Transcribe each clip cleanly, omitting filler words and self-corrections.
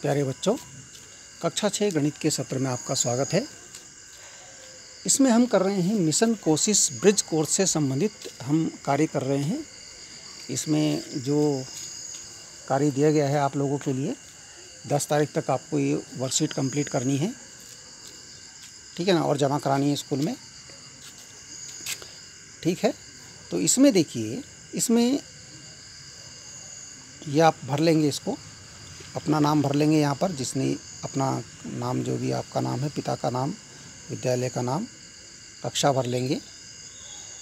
प्यारे बच्चों, कक्षा 6 गणित के सत्र में आपका स्वागत है। इसमें हम कर रहे हैं मिशन कोशिश ब्रिज कोर्स से संबंधित हम कार्य कर रहे हैं। इसमें जो कार्य दिया गया है आप लोगों के लिए 10 तारीख तक आपको ये वर्कशीट कंप्लीट करनी है, ठीक है ना, और जमा करानी है स्कूल में, ठीक है। तो इसमें देखिए, इसमें ये आप भर लेंगे, इसको अपना नाम भर लेंगे यहाँ पर, जिसने अपना नाम, जो भी आपका नाम है, पिता का नाम, विद्यालय का नाम, कक्षा भर लेंगे,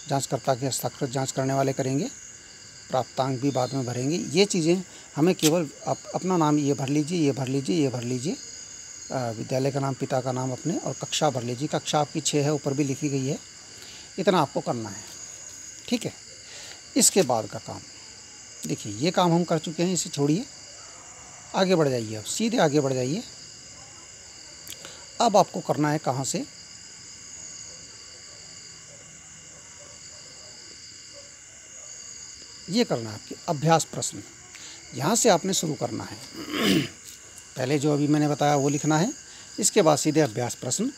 जांचकर्ता के हस्ताक्षर जांच करने वाले करेंगे, प्राप्तांक भी बाद में भरेंगे। ये चीज़ें हमें केवल अपना नाम ये भर लीजिए, ये भर लीजिए, ये भर लीजिए, विद्यालय का नाम, पिता का नाम अपने, और कक्षा भर लीजिए। कक्षा आपकी 6 है, ऊपर भी लिखी गई है। इतना आपको करना है, ठीक है। इसके बाद का काम देखिए, ये काम हम कर चुके हैं, इसे छोड़िए, आगे बढ़ जाइए, अब सीधे आगे बढ़ जाइए। अब आपको करना है कहाँ से, ये करना है आपके अभ्यास प्रश्न, यहाँ से आपने शुरू करना है। पहले जो अभी मैंने बताया वो लिखना है, इसके बाद सीधे अभ्यास प्रश्न।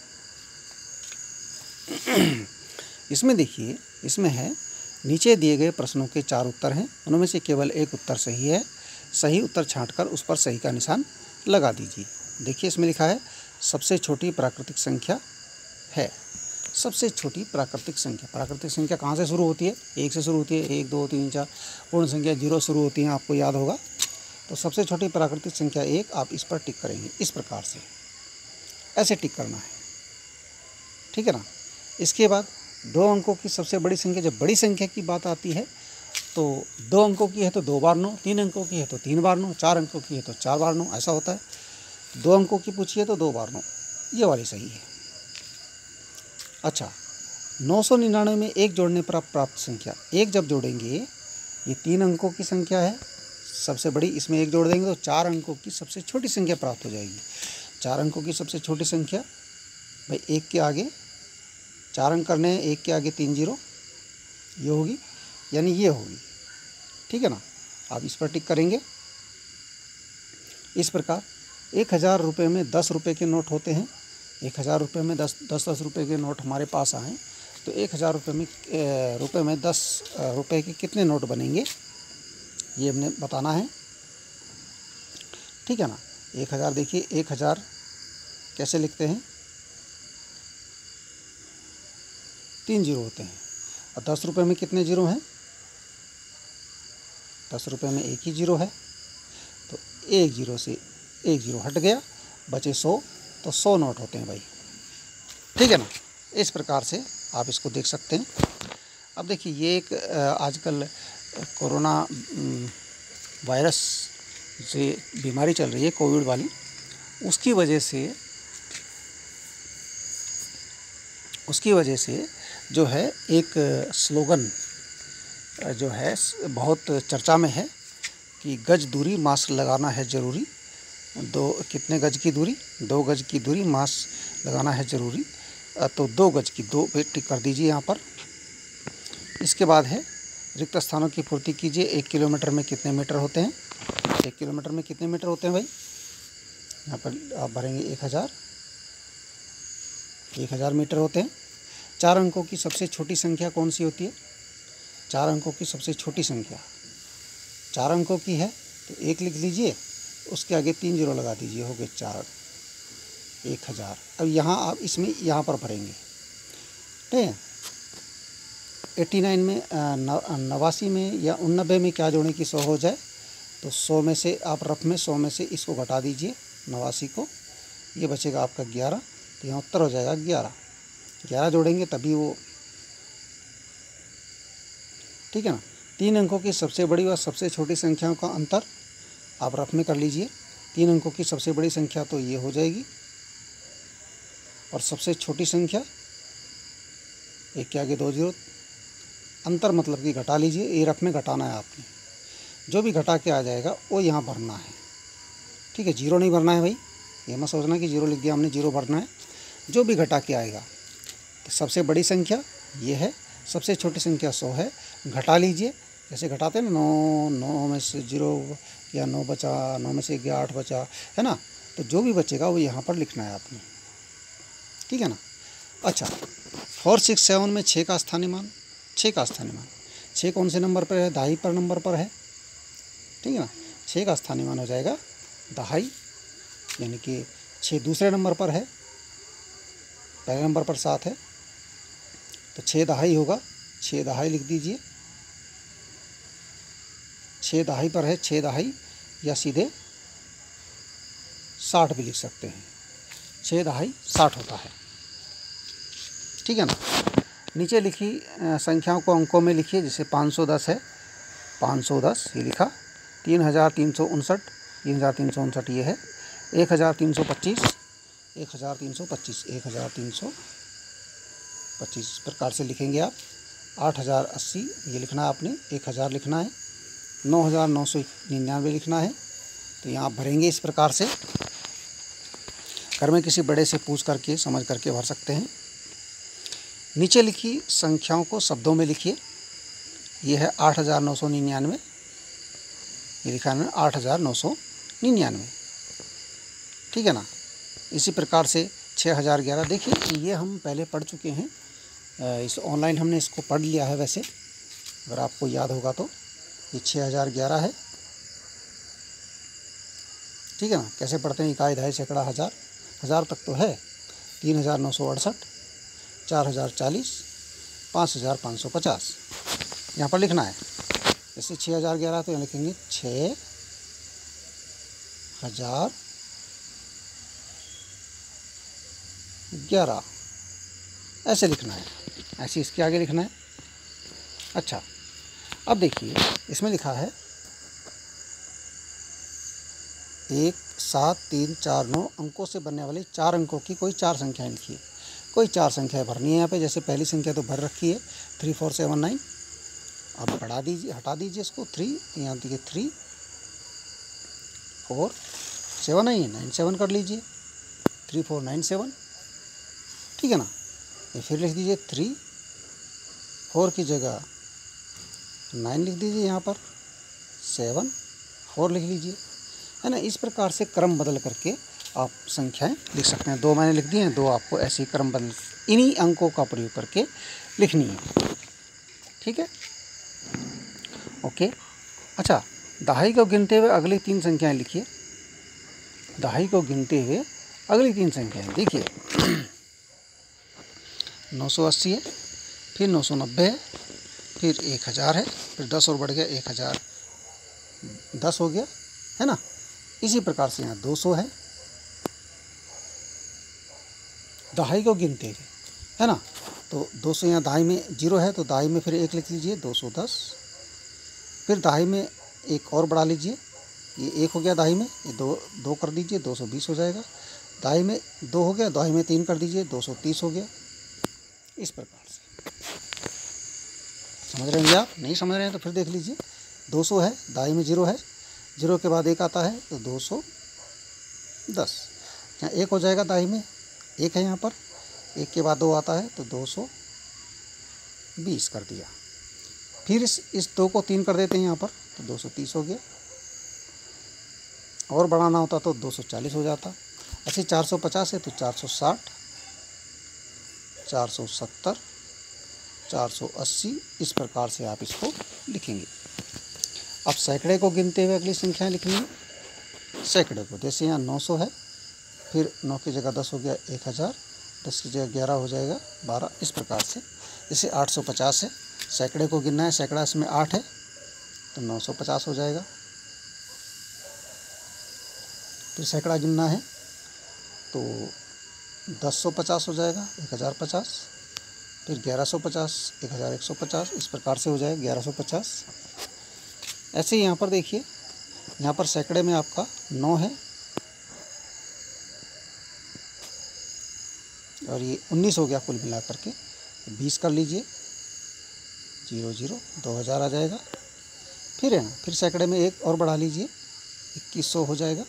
इसमें देखिए, इसमें है नीचे दिए गए प्रश्नों के 4 उत्तर हैं, उनमें से केवल एक उत्तर सही है। सही उत्तर छांटकर उस पर सही का निशान लगा दीजिए। देखिए, इसमें लिखा है सबसे छोटी प्राकृतिक संख्या है। सबसे छोटी प्राकृतिक संख्या कहाँ से शुरू होती है? 1 से शुरू होती है। 1, 2, 3, 4 पूर्ण संख्या 0 शुरू होती हैं, आपको याद होगा। तो सबसे छोटी प्राकृतिक संख्या 1, आप इस पर टिक करेंगे, इस प्रकार से ऐसे टिक करना है, ठीक है ना। इसके बाद 2 अंकों की सबसे बड़ी संख्या, जब बड़ी संख्या की बात आती है तो 2 अंकों की है तो 2 बार 9, 3 अंकों की है तो 3 बार 9, 4 अंकों की है तो 4 बार 9, ऐसा होता है। 2 अंकों की पूछिए तो 2 बार 9, ये वाली सही है। अच्छा, 999 में 1 जोड़ने पर आप प्राप्त संख्या, 1 जब जोड़ेंगे, ये 3 अंकों की संख्या है सबसे बड़ी, इसमें 1 जोड़ देंगे तो 4 अंकों की सबसे छोटी संख्या प्राप्त हो जाएगी। 4 अंकों की सबसे छोटी संख्या भाई 1 के आगे 4 अंक करने हैं, 1 के आगे 3 0, ये होगी, यानी ये होगी, ठीक है ना। आप इस पर टिक करेंगे। इस प्रकार 1000 रुपये में 10 रुपये के नोट होते हैं। 1000 रुपये में 10 रुपये के नोट हमारे पास आएँ तो 1000 रुपये में 10 रुपये के कितने नोट बनेंगे, ये हमने बताना है, ठीक है ना। 1000 देखिए, 1000 कैसे लिखते हैं, 3 जीरो होते हैं। और 10 रुपये में कितने जीरो हैं? 10 रुपये में 1 ही जीरो है, तो 1 जीरो से 1 जीरो हट गया, बचे 100, तो 100 नोट होते हैं भाई, ठीक है ना। इस प्रकार से आप इसको देख सकते हैं। अब देखिए, ये एक आजकल कोरोना वायरस से बीमारी चल रही है, कोविड वाली, उसकी वजह से जो है एक स्लोगन जो है बहुत चर्चा में है कि गज दूरी मास्क लगाना है ज़रूरी। कितने गज की दूरी? 2 गज की दूरी, मास्क लगाना है ज़रूरी। तो 2 गज की 2 पे टिक कर दीजिए यहाँ पर। इसके बाद है रिक्त स्थानों की पूर्ति कीजिए। 1 किलोमीटर में कितने मीटर होते हैं? 1 किलोमीटर में कितने मीटर होते हैं भाई? यहाँ पर आप भरेंगे 1000 मीटर होते हैं। 4 अंकों की सबसे छोटी संख्या कौन सी होती है? 4 अंकों की सबसे छोटी संख्या 4 अंकों की है तो 1 लिख लीजिए, उसके आगे 3 जीरो लगा दीजिए, हो गए 4, 1000। अब यहाँ आप इसमें यहाँ पर भरेंगे, ठीक है। 89 में 89 में या 89 में क्या जोड़ें कि 100 हो जाए, तो 100 में से आप रफ में 100 में से इसको घटा दीजिए 89 को, ये बचेगा आपका 11, तो यहाँ उत्तर हो जाएगा 11 जोड़ेंगे तभी वो, ठीक है ना। 3 अंकों की सबसे बड़ी व सबसे छोटी संख्याओं का अंतर आप रफ में कर लीजिए। 3 अंकों की सबसे बड़ी संख्या तो ये हो जाएगी, और सबसे छोटी संख्या 1 के आगे 2 जीरो, अंतर मतलब कि घटा लीजिए, ये रफ में घटाना है आपने। जो भी घटा के आ जाएगा वो यहाँ भरना है, ठीक है। जीरो नहीं भरना है भाई, ये मत सोचना कि जीरो लिख दिया हमने, जीरो भरना है। जो भी घटा के आएगा, तो सबसे बड़ी संख्या ये है, सबसे छोटी संख्या 100 है, घटा लीजिए, जैसे घटाते हैं ना, 9, 9 में से 0 या 9 बचा, 9 में से 8 बचा, है ना। तो जो भी बचेगा वो यहाँ पर लिखना है आपने, ठीक है ना। अच्छा, 4, 6, 7 में 6 का स्थानीय मान, 6 का स्थानीय मान, 6 कौन से नंबर पर है? दहाई पर नंबर पर है, ठीक है ना। 6 का स्थानीय मान हो जाएगा दहाई, यानी कि 6 दूसरे नंबर पर है, पहले नंबर पर 7 है, तो 6 दहाई होगा, 6 दहाई लिख दीजिए। 6 दहाई पर है, 6 दहाई, या सीधे 60 भी लिख सकते हैं। 6 दहाई 60 होता है, ठीक है ना। नीचे लिखी संख्याओं को अंकों में लिखिए। जैसे 510 है, 510 ये लिखा। 3359, 3359 ये है। 1325, 1325, 1325 इस प्रकार से लिखेंगे आप। 8080 ये लिखना है आपने, 1000 लिखना है। 9999 लिखना है, तो यहाँ आप भरेंगे इस प्रकार से। घर में किसी बड़े से पूछ करके, समझ करके भर सकते हैं। नीचे लिखी संख्याओं को शब्दों में लिखिए। ये है 8999, ये लिखा है 8999, ठीक है ना। इसी प्रकार से 6011, देखिए ये हम पहले पढ़ चुके हैं, इस ऑनलाइन हमने इसको पढ़ लिया है। वैसे अगर आपको याद होगा तो ये 6011 है, ठीक है ना। कैसे पढ़ते हैं? इकाई, दहाई, सैकड़ा, हज़ार, हज़ार तक तो है। 3968, 4040, 5550 यहाँ पर लिखना है। जैसे 6011 तो यहाँ लिखेंगे 6011, ऐसे लिखना है, ऐसे इसके आगे लिखना है। अच्छा, अब देखिए इसमें लिखा है 1, 7, 3, 4, 9 अंकों से बनने वाली 4 अंकों की कोई 4 संख्याएं लिखिए। कोई 4 संख्याएं भरनी है यहाँ पे। जैसे पहली संख्या तो भर रखी है 3479, अब बढ़ा दीजिए, हटा दीजिए इसको 3, यहाँ देखिए 3 4 7 नहीं है, 97 कर लीजिए, 3497, ठीक है ना। ये फिर लिख दीजिए 3, 4 की जगह 9 लिख दीजिए, यहाँ पर 7, 4 लिख लीजिए, है ना। इस प्रकार से क्रम बदल करके आप संख्याएं लिख सकते हैं। 2 मैंने लिख दिए हैं, 2 आपको ऐसे ही क्रम बदल इन्हीं अंकों का प्रयोग करके लिखनी है, ठीक है, ओके। अच्छा, दहाई को गिनते हुए अगली 3 संख्याएं लिखिए। दहाई को गिनते हुए अगली 3 संख्याएं देखिए। 980 है, फिर 990 है, फिर 1000 है, फिर 10 और बढ़ गया, 1010 हो गया, है ना। इसी प्रकार से यहाँ 200 है, दहाई को गिनते हुए, है ना। तो 200 यहाँ दहाई में 0 है, तो दहाई में फिर 1 लिख लीजिए, 210। फिर दहाई में 1 और बढ़ा लीजिए, ये 1 हो गया दहाई में, ये 2 कर दीजिए, 220 हो जाएगा। दहाई में 2 हो गया, दहाई में 3 कर दीजिए, 230 हो गया। इस प्रकार से समझ रहे हैं आप? नहीं समझ रहे हैं तो फिर देख लीजिए। 200 है, दहाई में 0 है, 0 के बाद 1 आता है तो 210। यहाँ 1 हो जाएगा, दहाई में 1 है यहाँ पर, 1 के बाद 2 आता है तो 220 कर दिया। फिर इस 2 को 3 कर देते हैं यहाँ पर, तो 230 हो गया। और बढ़ाना होता तो 240 हो जाता। ऐसे 450 है तो 460, 470, 480, इस प्रकार से आप इसको लिखेंगे। अब सैकड़े को गिनते हुए अगली संख्याएं लिखनी है। सैकड़े को जैसे यहाँ 900 है, फिर 9 की जगह 10 हो गया, 1000, 10 की जगह 11 हो जाएगा, 12, इस प्रकार से। जैसे 850 है, सैकड़े को गिनना है, सैकड़ा इसमें 8 है तो 950 हो जाएगा। फिर सैकड़ा गिनना है तो 1050 हो जाएगा, 1050, फिर 1150, 1150, इस प्रकार से हो जाएगा 1150। ऐसे ही यहाँ पर देखिए, यहाँ पर सैकड़े में आपका 9 है और ये 19 हो गया कुल मिला करके, 20 कर लीजिए, 00, 2000 आ जाएगा। फिर है ना, फिर सैकड़े में 1 और बढ़ा लीजिए, 2100 हो जाएगा।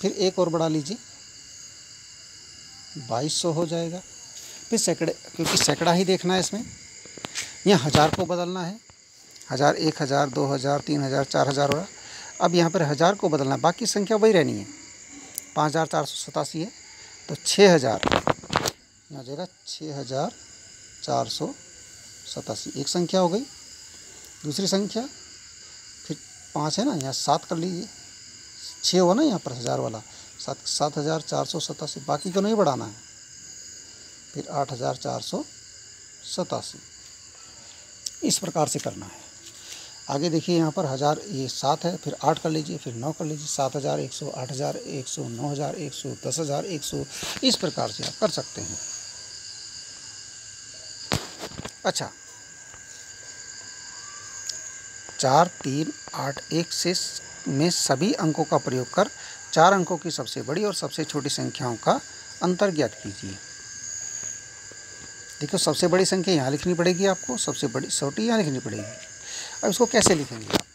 फिर 1 और बढ़ा लीजिए, 2200 हो जाएगा। फिर सैकड़े, क्योंकि सैकड़ा ही देखना है इसमें, यहाँ 1000 को बदलना है, 1000, 1000, 2000, 3000, 4000 हो रहा। अब यहाँ पर 1000 को बदलना है, बाकी संख्या वही रहनी है। 5487 है तो 6000 यहाँ हो जाएगा 6487, एक संख्या हो गई। दूसरी संख्या फिर 5 है ना, यहाँ 7 कर लीजिए, 6 हुआ ना यहाँ पर 1000 वाला, 7487, बाकी को नहीं बढ़ाना है। फिर 8487, इस प्रकार से करना है। आगे देखिए यहाँ पर 1000, ये 7 है, फिर 8 कर लीजिए, फिर 9 कर लीजिए, 7100, 8100, 9100, 10100, इस प्रकार से आप कर सकते हैं। अच्छा, 4, 3, 8, 1 से में सभी अंकों का प्रयोग कर 4 अंकों की सबसे बड़ी और सबसे छोटी संख्याओं का अंतर ज्ञात कीजिए। देखो, सबसे बड़ी संख्या यहाँ लिखनी पड़ेगी आपको, सबसे बड़ी छोटी यहाँ लिखनी पड़ेगी। अब इसको कैसे लिखेंगे आप,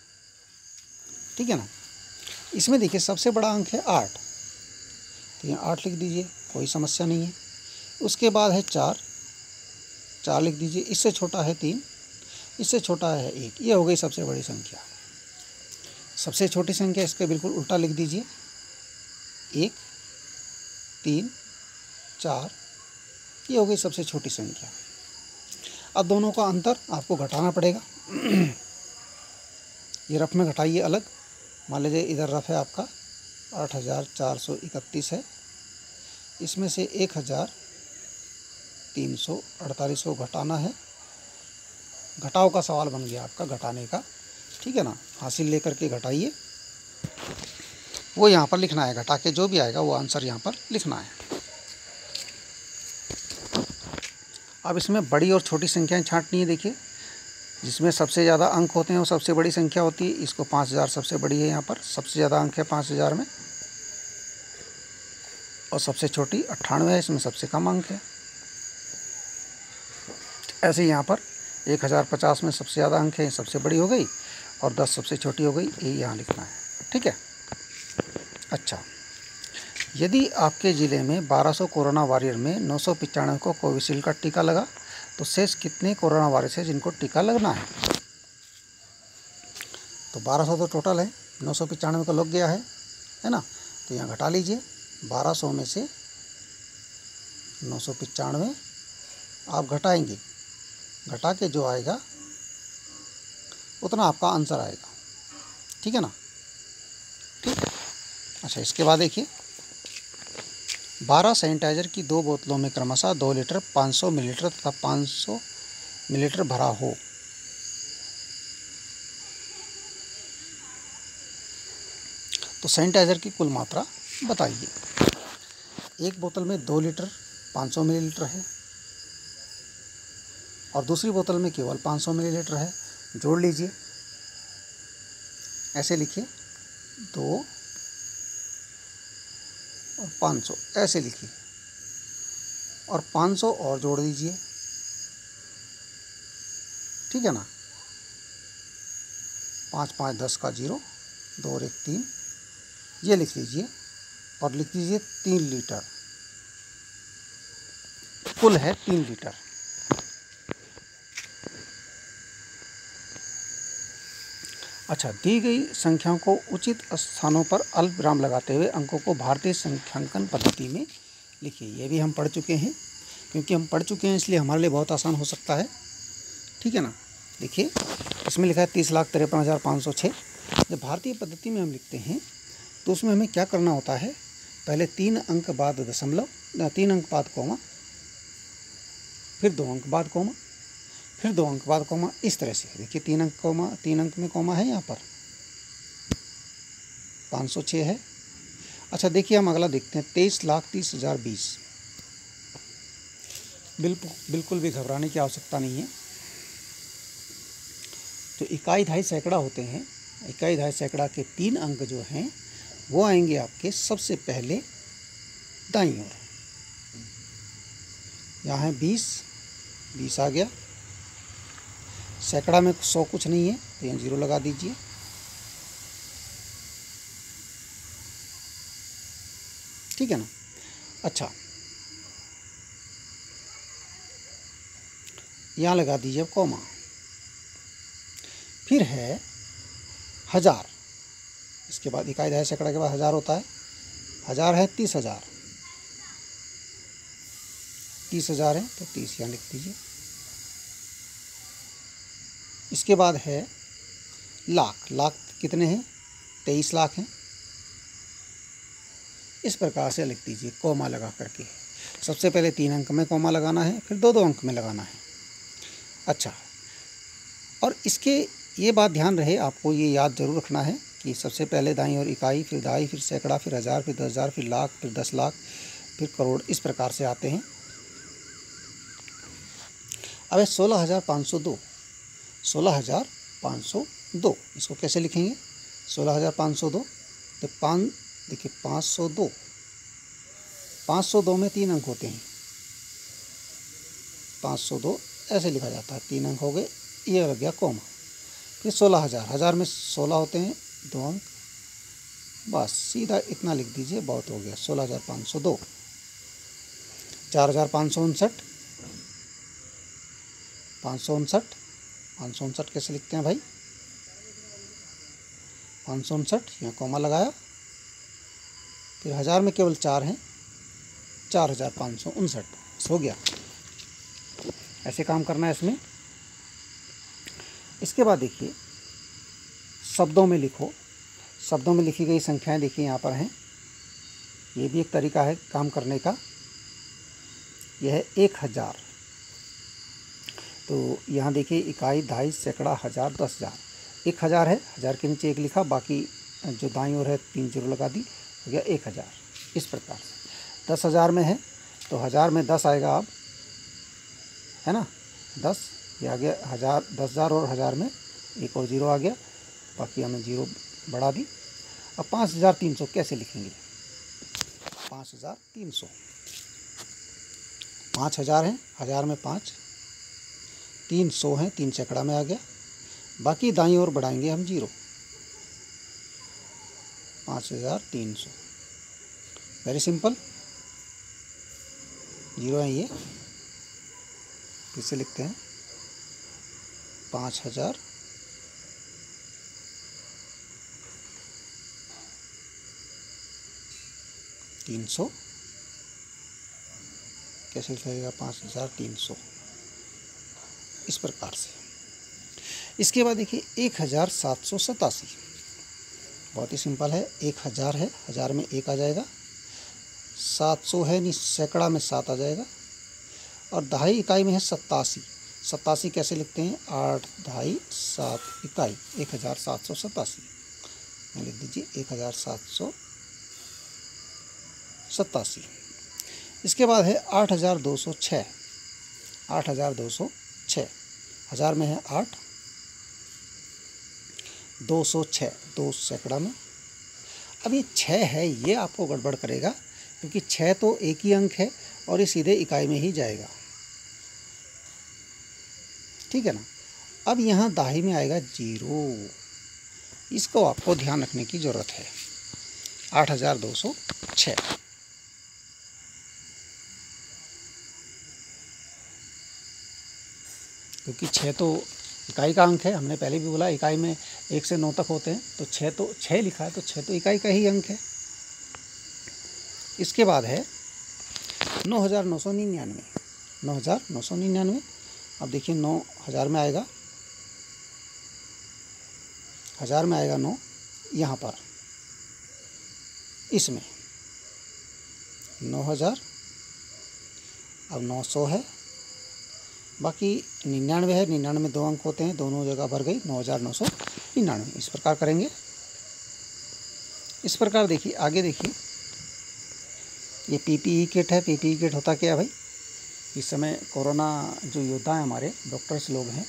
ठीक है ना। इसमें देखिए सबसे बड़ा अंक है 8, तो यहाँ 8 लिख दीजिए, कोई समस्या नहीं है। उसके बाद है 4 लिख दीजिए। इससे छोटा है 3, इससे छोटा है 1, ये हो गई सबसे बड़ी संख्या। सबसे छोटी संख्या इसके बिल्कुल उल्टा लिख दीजिए, 1, 3, 4, ये हो गई सबसे छोटी संख्या। अब दोनों का अंतर आपको घटाना पड़ेगा। ये रफ में घटाइए अलग। मान लीजिए इधर रफ है आपका 8431 है, इसमें से 1348 को घटाना है। घटाओ का सवाल बन गया आपका, घटाने का, ठीक है ना। हासिल लेकर के घटाइए, वो यहाँ पर लिखना है। घटा के जो भी आएगा वो आंसर यहाँ पर लिखना है। अब इसमें बड़ी और छोटी संख्याएं छांटनी है। देखिए, जिसमें सबसे ज़्यादा अंक होते हैं वो सबसे बड़ी संख्या होती है। इसको 5000 सबसे बड़ी है, यहाँ पर सबसे ज़्यादा अंक है 5000 में। और सबसे छोटी 98 है, इसमें सबसे कम अंक है। ऐसे ही यहाँ पर 1050 में सबसे ज़्यादा अंक है, सबसे बड़ी हो गई, और 10 सबसे छोटी हो गई, ये यहाँ लिखना है, ठीक है। अच्छा, यदि आपके ज़िले में 1200 कोरोना वॉरियर में 995 को कोविशील्ड का टीका लगा, तो शेष कितने कोरोना वॉरियर्स है जिनको टीका लगना है। तो 1200 तो टोटल है, 995 का लग गया है ना। तो यहाँ घटा लीजिए, 1200 में से 995 आप घटाएंगे, घटा के जो आएगा उतना आपका आंसर आएगा, ठीक है ना। ठीक है। अच्छा, इसके बाद देखिए, 12 सैनिटाइज़र की 2 बोतलों में क्रमशः 2 लीटर, 500 मिलीलीटर तथा 500 मिलीलीटर भरा हो। तो सैनिटाइज़र की कुल मात्रा बताइए। एक बोतल में 2 लीटर 500 मिलीलीटर है और दूसरी बोतल में केवल 500 मिलीलीटर है। जोड़ लीजिए, ऐसे लिखिए, 2 और 500 ऐसे लिखिए, और 500 और जोड़ दीजिए, ठीक है ना। 5 5 10 का 0, 2 और 1 3, ये लिख लीजिए, और लिख दीजिए 3 लीटर। कुल है 3 लीटर। अच्छा, दी गई संख्याओं को उचित स्थानों पर अल्पविराम लगाते हुए अंकों को भारतीय संख्यांकन पद्धति में लिखिए। ये भी हम पढ़ चुके हैं, क्योंकि हम पढ़ चुके हैं इसलिए हमारे लिए बहुत आसान हो सकता है, ठीक है ना। देखिए, इसमें लिखा है 30,53,506। जब भारतीय पद्धति में हम लिखते हैं तो उसमें हमें क्या करना होता है, पहले 3 अंक बाद दशमलव, 3 अंक बाद कॉमा, फिर 2 अंक बाद कॉमा, फिर 2 अंक बाद कॉमा, इस तरह से। देखिए, 3 अंक कॉमा, 3 अंक में कॉमा है यहाँ पर, 506 है। अच्छा, देखिए हम अगला देखते हैं, 23,30,020। बिल्कुल भी घबराने की आवश्यकता नहीं है। तो इकाई दहाई सैकड़ा होते हैं, इकाई दहाई सैकड़ा के 3 अंक जो हैं वो आएंगे आपके सबसे पहले दाईं ओर। यहाँ है 20 आ गया। सैकड़ा में 100 कुछ नहीं है, तो यहाँ 0 लगा दीजिए। ठीक है ना। अच्छा, यहाँ लगा दीजिए कॉमा। फिर है 1000, इसके बाद इकाई दहाई सैकड़ा के बाद 1000 होता है। 1000 है 30,000, 30,000 है तो 30 यहाँ लिख दीजिए। इसके बाद है लाख, लाख कितने हैं? 23 लाख हैं। इस प्रकार से लिख दीजिए कॉमा लगा करके। सबसे पहले 3 अंक में कॉमा लगाना है, फिर 2-2 अंक में लगाना है। अच्छा, और इसके ये बात ध्यान रहे, आपको ये याद जरूर रखना है कि सबसे पहले दाईं ओर इकाई, फिर दहाई, फिर सैकड़ा, फिर 1000, फिर 10,000, फिर लाख, फिर 10 लाख, फिर करोड़, इस प्रकार से आते हैं। अब 16,502, 16,502 इसको कैसे लिखेंगे? 16,502 तो देखिए 502, 502 में 3 अंक होते हैं, 502 ऐसे लिखा जाता है, 3 अंक हो गए, ये लग गया कॉमा। फिर 16,000, 1000 में 16 होते हैं, 2 अंक, बस सीधा इतना लिख दीजिए, बहुत हो गया 16,502। 4,559, 559 कैसे लिखते हैं भाई? 559 यहाँ कॉमा लगाया, फिर 1000 में केवल 4 हैं, 4,559 हो गया। ऐसे काम करना है इसमें। इसके बाद देखिए शब्दों में लिखो, शब्दों में लिखी गई संख्याएं देखिए यहाँ पर हैं। ये भी एक तरीका है काम करने का। यह है 1000, तो यहाँ देखिए इकाई, दहाई, सैकड़ा, 1000, 10,000। 1000 है, 1000 के नीचे 1 लिखा, बाकी जो दाईं ओर है 3 जीरो लगा दी, हो गया 1000। इस प्रकार से 10,000 में है तो 1000 में 10 आएगा, अब है ना 10, ये आ गया 1000, 10,000 और 1000 में एक और जीरो आ गया, बाकी हमें जीरो बढ़ा दी। अब 5,300 कैसे लिखेंगे? 5,300, 5,000 है, 1000 में 5, 300 है, 3 सैकड़ा में आ गया, बाकी दाईं ओर बढ़ाएंगे हम जीरो, 5,300। वेरी सिंपल, जीरो है ये, फिर से लिखते हैं 5,300 कैसे लिखेगा? 5,300 इस प्रकार से। इसके बाद देखिए 1,787, बहुत ही सिंपल है। 1000 है, 1000 में 1 आ जाएगा, 700 है नहीं, सैकड़ा में 7 आ जाएगा, और दहाई इकाई में है 87। 87 कैसे लिखते हैं? 8 दहाई 7 इकाई, 1,787 में लिख दीजिए 1,787। इसके बाद है 8,206, 8,206, 1000 में है 8, 206, 2 सैकड़ा में। अब ये 6 है, ये आपको गड़बड़ करेगा, क्योंकि 6 तो एक ही अंक है और ये सीधे इकाई में ही जाएगा, ठीक है ना। अब यहाँ दाही में आएगा जीरो, इसको आपको ध्यान रखने की ज़रूरत है। 8,206, क्योंकि 6 तो इकाई का अंक है, हमने पहले भी बोला इकाई में 1 से 9 तक होते हैं, तो 6 लिखा है तो 6 तो इकाई का ही अंक है। इसके बाद है 9,999, 9,999। अब देखिए 9,000 में आएगा, 1000 में आएगा 9, यहाँ पर इसमें 9,000, अब 900 है, बाकी 99 है, 99 में 2 अंक होते हैं, दोनों जगह भर गई, 9,999। इस प्रकार करेंगे। इस प्रकार देखिए आगे देखिए, ये पीपीई किट है। पीपीई किट होता क्या है भाई? इस समय कोरोना जो योद्धा हैं हमारे डॉक्टर्स लोग हैं,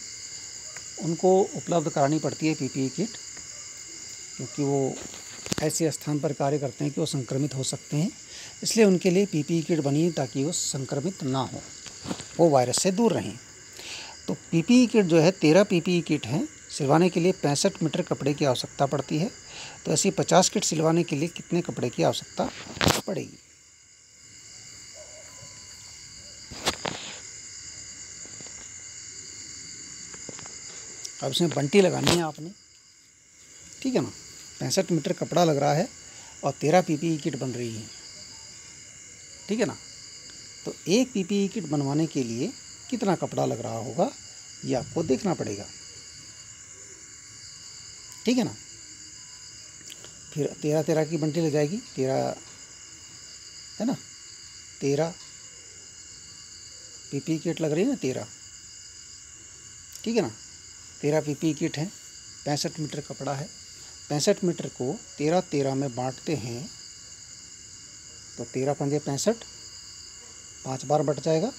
उनको उपलब्ध करानी पड़ती है पीपीई किट, क्योंकि वो ऐसे स्थान पर कार्य करते हैं कि वो संक्रमित हो सकते हैं, इसलिए उनके लिए पीपीई किट बनी है ताकि वो संक्रमित ना हो, वो वायरस से दूर रहें। तो पीपीई किट जो है 13 पीपीई किट हैं। सिलवाने के लिए 65 मीटर कपड़े की आवश्यकता पड़ती है। तो ऐसी 50 किट सिलवाने के लिए कितने कपड़े की आवश्यकता पड़ेगी? अब इसमें बंटी लगानी है आपने, ठीक है ना। 65 मीटर कपड़ा लग रहा है और 13 पीपीई किट बन रही है, ठीक है ना। तो एक पीपीई किट बनवाने के लिए कितना कपड़ा लग रहा होगा ये आपको देखना पड़ेगा, ठीक है ना। फिर 13 की बंटी लग जाएगी, 13 है ना, 13 पीपीई किट लग रही है ना, 13, ठीक है ना। 13 पीपीई किट है, 65 मीटर कपड़ा है। 65 मीटर को 13 में बांटते हैं तो 13 पंजे 65, 5 बार बट जाएगा,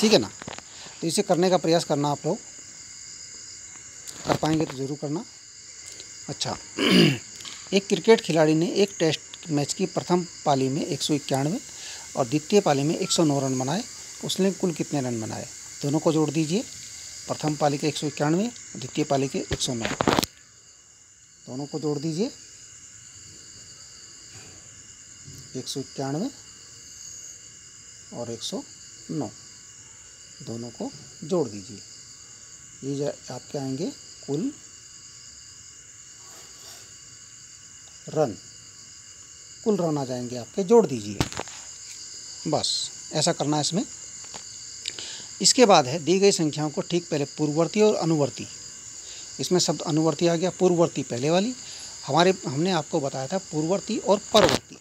ठीक है ना। तो इसे करने का प्रयास करना, आप लोग कर पाएंगे तो ज़रूर करना। अच्छा एक क्रिकेट खिलाड़ी ने एक टेस्ट मैच की प्रथम पाली में 191 और द्वितीय पाली में 109 रन बनाए, उसने कुल कितने रन बनाए? दोनों को जोड़ दीजिए, प्रथम पाली के 191, द्वितीय पाली के 109, दोनों को जोड़ दीजिए। 191 और 109 दोनों को जोड़ दीजिए। ये आपके आएंगे कुल रन, कुल रन आ जाएंगे आपके, जोड़ दीजिए, बस ऐसा करना है इसमें। इसके बाद है दी गई संख्याओं को ठीक पहले पूर्ववर्ती और अनुवर्ती, इसमें शब्द अनुवर्ती आ गया, पूर्ववर्ती पहले वाली, हमने आपको बताया था पूर्ववर्ती और परवर्ती,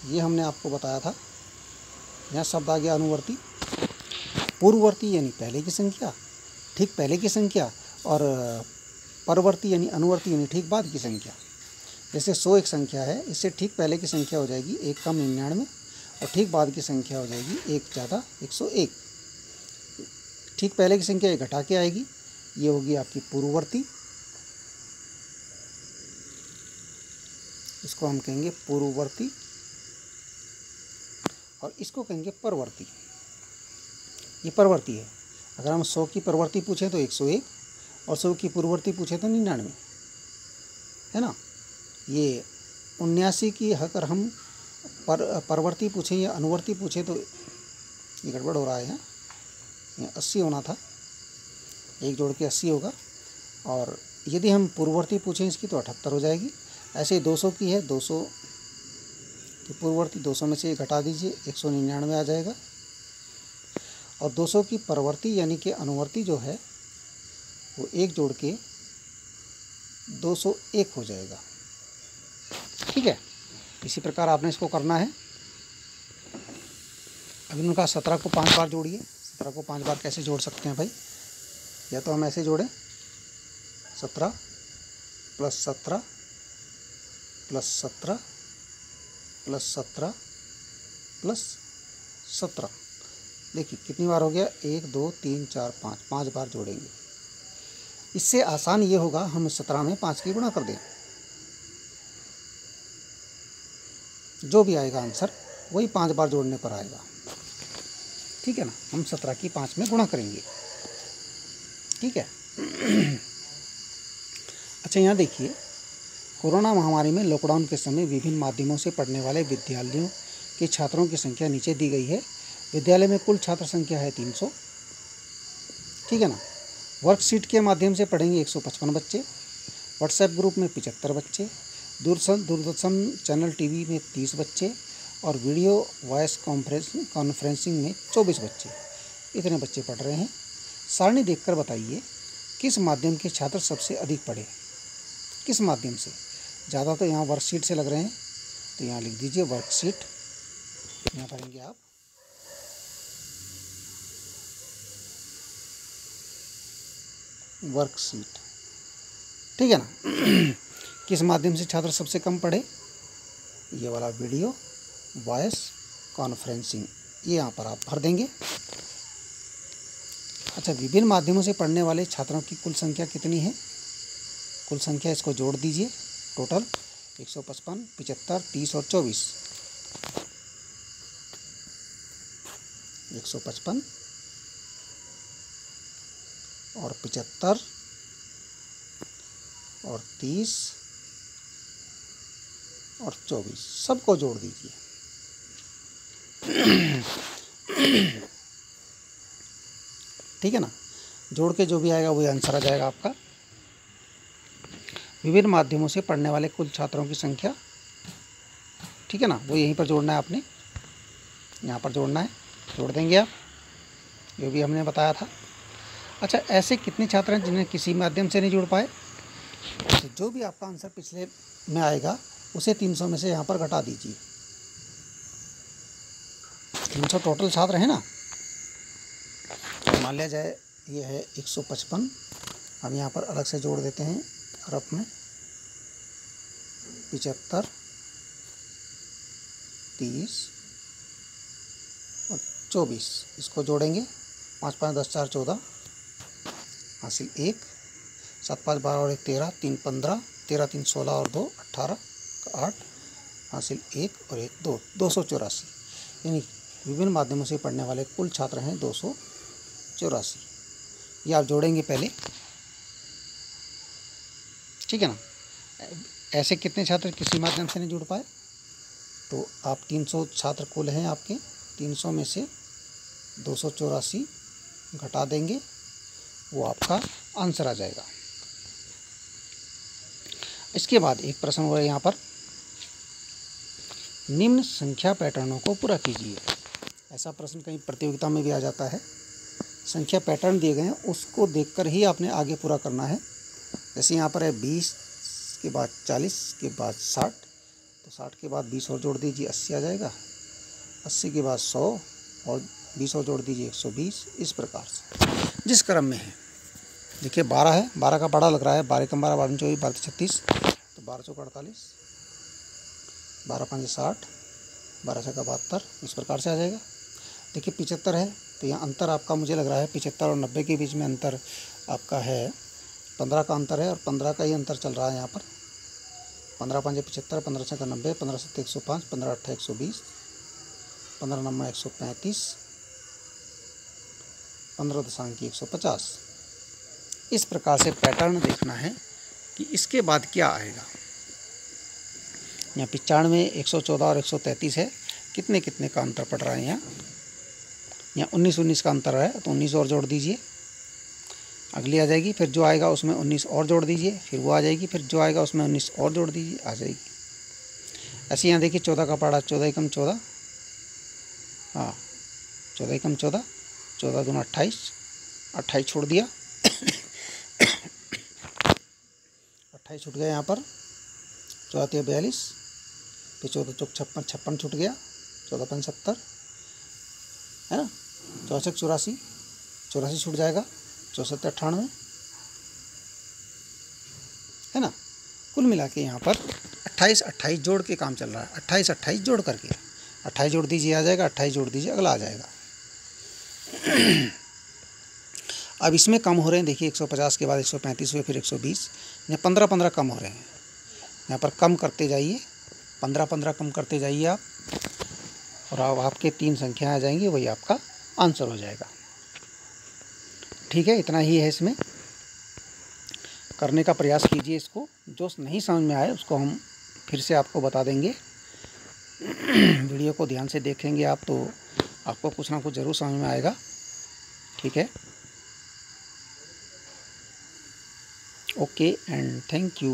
ये हमने आपको बताया था। यहाँ शब्द आ गया अनुवर्ती, पूर्ववर्ती यानी पहले की संख्या, ठीक पहले की संख्या, और परवर्ती यानी अनुवर्ती यानी ठीक बाद की संख्या। जैसे 100 एक संख्या है, इससे ठीक पहले की संख्या हो जाएगी 1 कम 99 और ठीक बाद की संख्या हो जाएगी 1 ज़्यादा 101। ठीक पहले की संख्या 1 घटा के आएगी, ये होगी आपकी पूर्ववर्ती, इसको हम कहेंगे पूर्ववर्ती, और इसको कहेंगे परवर्ती, ये परवर्ती है। अगर हम 100 की परवर्ती पूछें तो 101 और 100 की पूर्ववर्ती पूछे तो 99, है ना। ये 79 की अगर हम परवर्ती पूछें या अनुवर्ती पूछें तो ये गड़बड़ हो रहा है, ये 80 होना था, एक जोड़ के 80 होगा, और यदि हम पूर्ववर्ती पूछें इसकी तो 78 हो जाएगी। ऐसे ही 200 की है, 200 की पूर्ववर्ती 200 में से ये घटा दीजिए, 199 आ जाएगा, और 200 की परवर्ती यानी कि अनुवर्ती जो है वो एक जोड़ के 201 हो जाएगा, ठीक है। इसी प्रकार आपने इसको करना है। अभी उनका 17 को 5 बार जोड़िए। 17 को 5 बार कैसे जोड़ सकते हैं भाई? या तो हम ऐसे जोड़ें, 17 + 17 + 17 + 17 + 17, देखिए कितनी बार हो गया, 1 2 3 4 5, 5 बार जोड़ेंगे। इससे आसान ये होगा हम 17 में 5 की गुणा कर दें, जो भी आएगा आंसर वही 5 बार जोड़ने पर आएगा, ठीक है ना। हम 17 की 5 में गुणा करेंगे, ठीक है। अच्छा यहाँ देखिए, कोरोना महामारी में लॉकडाउन के समय विभिन्न माध्यमों से पढ़ने वाले विद्यालयों के छात्रों की संख्या नीचे दी गई है। विद्यालय में कुल छात्र संख्या है 300, ठीक है ना। वर्कशीट के माध्यम से पढ़ेंगे 155 बच्चे, व्हाट्सएप ग्रुप में 75 बच्चे, दूरदर्शन चैनल टीवी में 30 बच्चे, और वीडियो वॉइस कॉन्फ्रेंसिंग में 24 बच्चे, इतने बच्चे पढ़ रहे हैं। सारणी देखकर बताइए किस माध्यम के छात्र सबसे अधिक पढ़े, किस माध्यम से ज़्यादा? तो यहाँ वर्कशीट से लग रहे हैं, तो यहाँ लिख दीजिए वर्कशीट, यहाँ पढ़ेंगे आप। वर्कशीट, ठीक है ना। किस माध्यम से छात्र सबसे कम पढ़े? ये वाला वीडियो वॉइस कॉन्फ्रेंसिंग, ये यहाँ पर आप भर देंगे। अच्छा, विभिन्न माध्यमों से पढ़ने वाले छात्रों की कुल संख्या कितनी है? कुल संख्या इसको जोड़ दीजिए, टोटल 155, 75, 30 और 24, 155 और 75 और 30 और 24 सबको जोड़ दीजिए। ठीक है ना। जोड़ के जो भी आएगा वही आंसर आ जाएगा आपका। विभिन्न माध्यमों से पढ़ने वाले कुल छात्रों की संख्या, ठीक है ना, वो यहीं पर जोड़ना है आपने, यहाँ पर जोड़ना है, जोड़ देंगे आप, जो भी हमने बताया था। अच्छा, ऐसे कितने छात्र हैं जिन्हें किसी माध्यम से नहीं जुड़ पाए? तो जो भी आपका आंसर पिछले में आएगा उसे 300 में से यहाँ पर घटा दीजिए। 300 टोटल छात्र हैं ना, तो मान लिया जाए ये है 155, हम यहाँ पर अलग से जोड़ देते हैं अरब में 75, 30 और 24, इसको जोड़ेंगे 5 5 10 4 14, हासिल 1, 7 5 12 और 1 13, 3 15, 13 3 16 और 2 18, 8, हासिल 1 और 1 2, 284। यानी विभिन्न माध्यमों से पढ़ने वाले कुल छात्र हैं 284। ये आप जोड़ेंगे पहले, ठीक है ना। ऐसे कितने छात्र किसी माध्यम से नहीं जुड़ पाए? तो आप 300 छात्र कुल हैं आपके, 300 में से 284 घटा देंगे, वो आपका आंसर आ जाएगा। इसके बाद एक प्रश्न हो रहा है यहाँ पर, निम्न संख्या पैटर्नों को पूरा कीजिए। ऐसा प्रश्न कहीं प्रतियोगिता में भी आ जाता है। संख्या पैटर्न दिए गए हैं, उसको देखकर ही आपने आगे पूरा करना है। जैसे यहाँ पर है 20 के बाद 40 के बाद 60, तो 60 के बाद 20 और जोड़ दीजिए 80 आ जाएगा, 80 के बाद 100 और 20 और जोड़ दीजिए 120। इस प्रकार से जिस क्रम में है, देखिए 12 है, 12 का बड़ा लग रहा है, 12 कम 12 12 24 12 36, तो 12 चौका 48, 12 5 60, 12 छक्का 72, इस प्रकार से आ जाएगा। देखिए 75 है, तो यहाँ अंतर आपका मुझे लग रहा है 75 और 90 के बीच में अंतर आपका है 15 का अंतर है, और 15 का ही अंतर चल रहा है यहाँ पर। 15 5 75, 15 छक्का 90, 15 7 105, 15 8 120, 15 9 135, 15 दशांकी 150। इस प्रकार से पैटर्न देखना है कि इसके बाद क्या आएगा। यहाँ 95, 114 और 133 है, कितने कितने का अंतर पड़ रहा है यहाँ 19 19 का अंतर है, तो 19 और जोड़ दीजिए, अगली आ जाएगी, फिर जो आएगा उसमें 19 और जोड़ दीजिए, फिर वो आ जाएगी, फिर जो आएगा उसमें 19 और जोड़ दीजिए, आ जाएगी। ऐसे यहाँ देखिए 14 का पड़ा 14 एकम 14, हाँ 14 एकम 14, 14 दूना 28, 28 छोड़ दिया 28 छूट गया यहाँ पर, 14 42, फिर 14 चौक 56, 56 छूट गया, 14 5 70 है ना, 64 84, 84 छूट जाएगा, 64 98 है ना। कुल मिला के यहाँ पर 28 28 जोड़ के काम चल रहा है, 28 28 जोड़ करके, 28 जोड़ दीजिए आ जाएगा, 28 जोड़ दीजिए अगला आ जाएगा। अब इसमें कम हो रहे हैं, देखिए 150 के बाद 135 हुए, फिर 120, यहाँ 15 15 कम हो रहे हैं। यहाँ पर कम करते जाइए, 15 15 कम करते जाइए आप, और अब आपके 3 संख्याएं आ जाएंगी, वही आपका आंसर हो जाएगा। ठीक है, इतना ही है। इसमें करने का प्रयास कीजिए। इसको जो नहीं समझ में आए उसको हम फिर से आपको बता देंगे। वीडियो को ध्यान से देखेंगे आप तो आपको कुछ ना कुछ ज़रूर समझ में आएगा। ठीक है, ओके एंड थैंक यू।